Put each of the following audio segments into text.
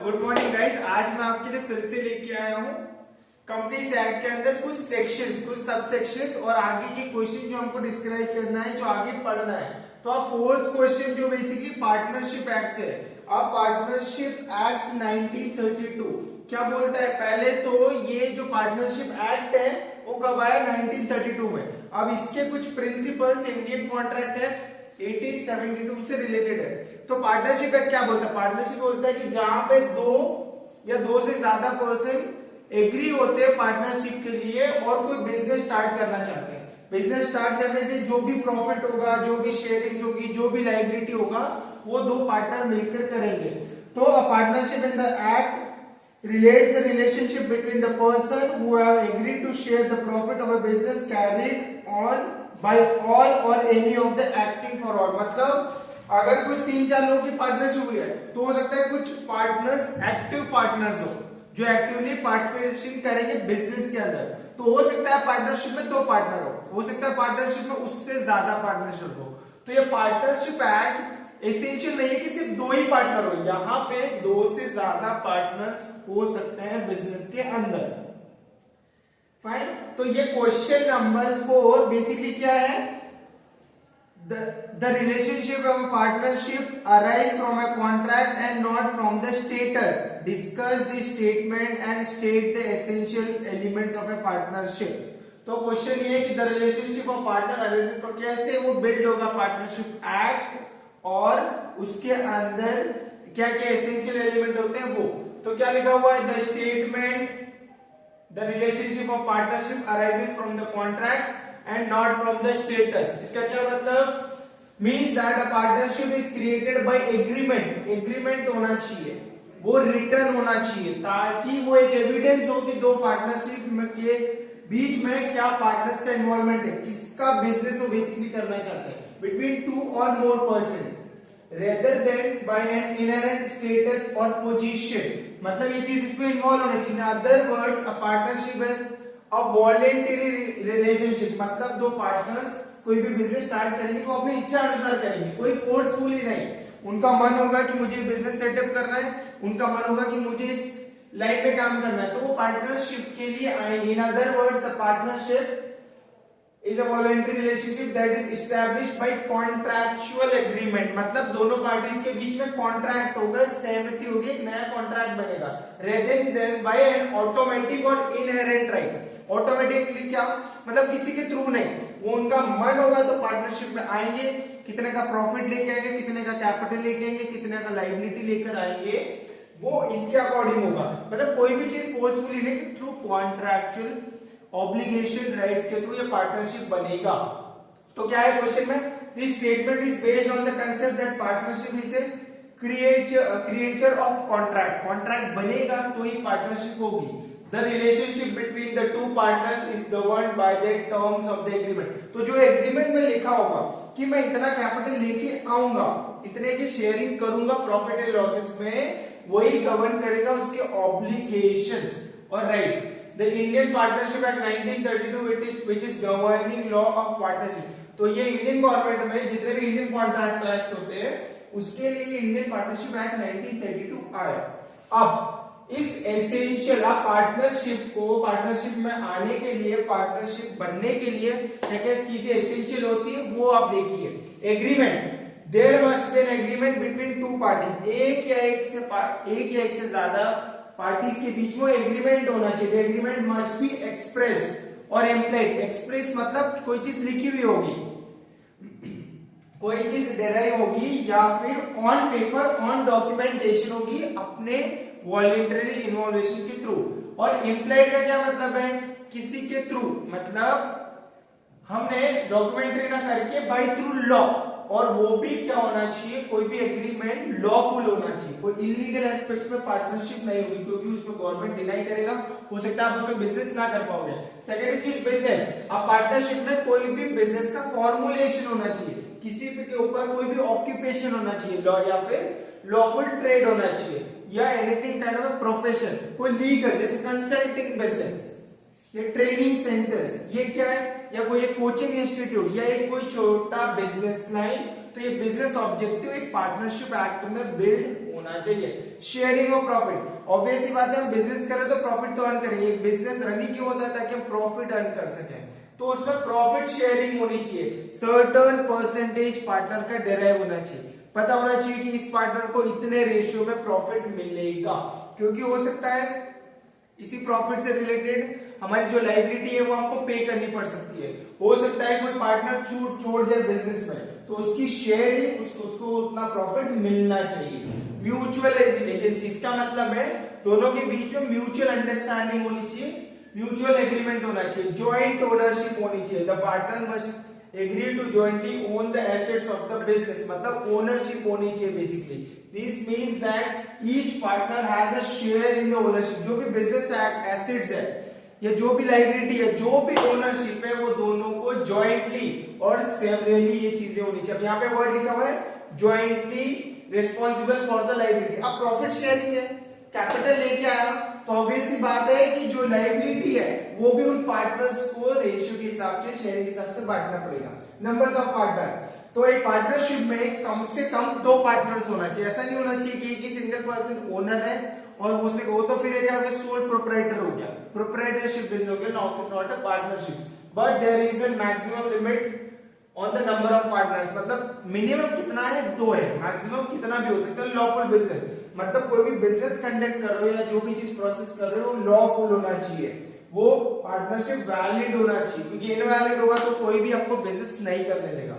Good morning guys, आज मैं आपके लिए फिर से लेके आया हूँ कंपनीज एक्ट के अंदर कुछ सेक्शंस, कुछ सब सेक्शंस और आगे के क्वेश्चन जो हमको डिस्क्राइब करना है, जो आगे पढ़ना है। तो अब फोर्थ क्वेश्चन जो बेसिकली पार्टनरशिप एक्ट से है। अब पार्टनरशिप एक्ट 1932 क्या बोलता है? पहले तो ये जो पार्टनरशिप एक्ट है वो कब आया? 1932 में। अब इसके कुछ प्रिंसिपल्स इंडियन कॉन्ट्रैक्ट एक्ट 1872 से रिलेटेड है। तो पार्टनरशिप एक्ट क्या बोलता है? पार्टनरशिप बोलता है कि जहां पे दो या दो से ज्यादा पर्सन एग्री होते हैं पार्टनरशिप के लिए और कोई बिजनेस स्टार्ट करना चाहते हैं। बिजनेस स्टार्ट करने से जो भी प्रॉफिट होगा, जो भी शेयरिंग्स होगी, जो भी लायबिलिटी होगा, वो दो पार्टनर मिलकर करेंगे। तो a partnership in the act relates the relationship between the person who have agreed to share the profit of a business carried on by all or any of the acting for all। मतलब अगर कुछ 3-4 लोगों की partnership हुई है तो हो सकता है कुछ पार्टनर्स एक्टिव पार्टनर्स हो जो एक्टिवली पार्टिसिपेशन करेंगे बिजनेस के अंदर। तो हो सकता है पार्टनरशिप में 2 पार्टनर हो सकता है पार्टनरशिप में उससे ज्यादा पार्टनरशिप हो। तो ये पार्टनरशिप एक्ट एसेंशियल नहीं है कि सिर्फ 2 ही पार्टनर हो, यहाँ पे 2 से ज्यादा पार्टनर्स हो सकते हैं बिजनेस के अंदर। फाइन। तो ये क्वेश्चन नंबर 4 बेसिकली क्या है? The relationship of a partnership arise from a contract and not from the status. Discuss the statement and state the essential elements of a partnership। तो क्वेश्चन ये है कि the relationship of partner arises from, कैसे वो build होगा partnership act और उसके अंदर क्या क्या एसेंशियल एलिमेंट होते हैं वो। तो क्या लिखा हुआ है? The statement the relationship of partnership arises from the contract and not from the status. इसका क्या मतलब? Means that a partnership is created by agreement. Agreement होना चाहिए, वो रिटर्न होना चाहिए, ताकि वो एक एविडेंस हो कि दो पार्टनरशिप के बीच में क्या पार्टनर्स का इन्वॉल्वमेंट है, किसका बिजनेस वो बेसिकली करना चाहते हैं, between 2 or more persons rather than by an inherent status or position। मतलब ये चीज इसमें इन्वॉल्व होनी चाहिए। Other words, a partnership is a voluntary relationship. मतलब दो पार्टनर्स कोई भी बिजनेस स्टार्ट करेंगे तो अपनी इच्छा अनुसार करेंगे, कोई फोर्सफुली नहीं। उनका मन होगा कि मुझे बिजनेस सेटअप करना है, उनका मन होगा कि मुझे इस लाइन में काम करना है, तो वो पार्टनरशिप के लिए आएंगे। In other words, the partnership is a voluntary relationship that is established by contractual agreement। मतलब दोनों पार्टीज के बीच में कॉन्ट्रैक्ट होगा, सहमति होगी, एक नया कॉन्ट्रैक्ट बनेगा। rather than by an automatic or inherent right। Automatically क्या मतलब? किसी के थ्रू नहीं, वो उनका मन होगा तो पार्टनरशिप में आएंगे। कितने का प्रॉफिट लेके आएंगे, कितने का कैपिटल लेके आएंगे, कितने का लायबिलिटी लेकर आएंगे, वो इसके अकॉर्डिंग होगा। मतलब कोई भी चीज फोर्सफुली नहीं, कि थ्रू कॉन्ट्रैक्चुअल ऑब्लिगेशन राइट्स के थ्रू ये पार्टनरशिप बनेगा। तो क्या है क्वेश्चन में? This statement is based on the concept that partnership is a creature of contract. Contract बनेगा तो ही पार्टनरशिप होगी। The relationship between the 2 partners is governed by the terms of the agreement. तो जो एग्रीमेंट में लिखा होगा कि मैं इतना कैपिटल लेके आऊंगा, इतने की शेयरिंग करूंगा प्रॉफिट एंड लॉसेस में, वही गवर्न करेगा उसके ऑब्लिगेशंस और rights. The Indian Partnership Act 1932 which is governing law of partnership। तो ये इंडियन गवर्नमेंट में जितने भी इंडियन कॉन्ट्रैक्ट एक्ट होते हैं उसके लिए इंडियन पार्टनरशिप एक्ट 1932 आया। अब इस एसेंशियल पार्टनरशिप को, पार्टनरशिप में आने के लिए, पार्टनरशिप बनने के लिए क्या क्या चीजें एसेंशियल होती है वो आप देखिए। Agreement, there must be an agreement between 2 parties. एक या एक से ज्यादा पार्टीज के बीच में एग्रीमेंट होना चाहिए। एग्रीमेंट मस्ट बी एक्सप्रेस और इम्प्लाइड। एक्सप्रेस मतलब कोई चीज लिखी हुई होगी, कोई चीज डेराइव होगी, या फिर ऑन पेपर, ऑन डॉक्यूमेंटेशन होगी अपने वॉलेंटरी इन्वॉल्वेशन के थ्रू। और इम्प्लाइड का क्या मतलब है? किसी के थ्रू, मतलब हमने डॉक्यूमेंट्री ना करके बाय थ्रू लॉ। और वो भी क्या होना चाहिए? कोई भी एग्रीमेंट लॉफुल होना चाहिए, कोई इलीगल एस्पेक्ट्स में पार्टनरशिप नहीं होगी, क्योंकि उसमें गवर्नमेंट डिनाई करेगा, हो सकता है आप उसमें बिजनेस ना कर पाओगे। सेकेंड चीज बिजनेस। अब पार्टनरशिप में कोई भी बिजनेस का फॉर्मुलेशन होना चाहिए, किसी के ऊपर कोई भी ऑक्यूपेशन होना चाहिए, लॉ या फिर लॉफुल ट्रेड होना चाहिए, या एनीथिंग काइंड ऑफ प्रोफेशन, कोई लीगल, जैसे कंसल्टिंग बिजनेस, ये ट्रेनिंग सेंटर्स, ये क्या है? या कोई कोचिंग इंस्टीट्यूट, या एक कोई छोटा बिजनेस लाइन। तो ये बिजनेस ऑब्जेक्टिव एक पार्टनरशिप एक्ट में बिल्ड होना चाहिए। शेयरिंग ऑफ प्रॉफिट, ऑब्वियस ही बात है, हम बिजनेस करें तो प्रॉफिट तो अर्न करेंगे। बिजनेस रनिंग क्यों होता है? ताकि हम प्रॉफिट अर्न कर सकें, तो उसमें प्रॉफिट शेयरिंग होनी चाहिए। सर्टेन परसेंटेज पार्टनर का डिराइव होना चाहिए, पता होना चाहिए कि इस पार्टनर को इतने रेशियो में प्रॉफिट मिलेगा, क्योंकि हो सकता है इसी प्रॉफिट से रिलेटेड हमारी जो लायबिलिटी है वो हमको पे करनी पड़ सकती है। हो सकता है कोई पार्टनर छोड़ जाए बिजनेस में, तो उसकी शेयरिंग उसको उतना प्रॉफिट मिलना चाहिए। म्यूचुअल एजेंसी, इसका मतलब है दोनों के बीच में म्यूचुअल अंडरस्टैंडिंग होनी चाहिए, म्यूचुअल एग्रीमेंट होना चाहिए, जॉइंट ओनरशिप होनी चाहिए। The partner must agree to jointly own the assets of the business, मतलब ओनरशिप होनी चाहिए basically. This means that each partner has a share in the ownership. जो भी बिजनेस एसेट्स है या जो भी लायबिलिटी है, जो भी ओनरशिप है, वो दोनों को जॉइंटली और सेवरली ये चीजें होनी चाहिए। अब यहाँ पे वर्ड लिखा हुआ है jointly responsible for the liability. अब प्रॉफिट शेयरिंग है, कैपिटल लेके आया, तो ऑब्वियस सी बात है कि जो लायबिलिटी है वो भी उन पार्टनर्स को रेशियो के हिसाब से, शेयर के हिसाब से बांटना पड़ेगा। नंबर्स ऑफ पार्टनर, तो एक पार्टनरशिप में कम से कम 2 पार्टनर्स होना चाहिए। ऐसा नहीं होना चाहिए कि एक ही सिंगल पर्सन ओनर है और उसने वो तो फिर क्या हो गया, सोल प्रोप्राइटर हो गया, प्रोप्राइटरशिप बिजनेस हो गया, not a partnership. But there is a maximum limit on the number of partners, मतलब मिनिमम कितना है, 2 है, मैक्सिमम कितना भी हो सकता है। लॉफुल बिजनेस, मतलब कोई भी बिजनेस कंडक्ट कर रहे हो या जो भी चीज प्रोसेस कर रहे हो लॉफुल होना चाहिए, वो पार्टनरशिप वैलिड होना चाहिए, क्योंकि इनवैलिड होगा तो कोई भी आपको बिजनेस नहीं करने देगा।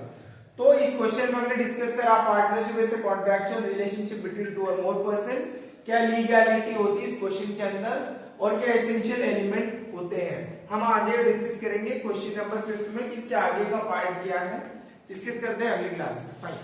तो इस क्वेश्चन में हमने डिस्कस करा partnership is a contractual relationship between 2 और मोर पर्सन, क्या लीगैलिटी होती है इस क्वेश्चन के अंदर और क्या एसेंशियल एलिमेंट होते हैं। हम आगे डिस्कस करेंगे क्वेश्चन नंबर 5 में कि इसके आगे का पार्ट क्या है, डिस्कस करते हैं अगली क्लास में। फाइन।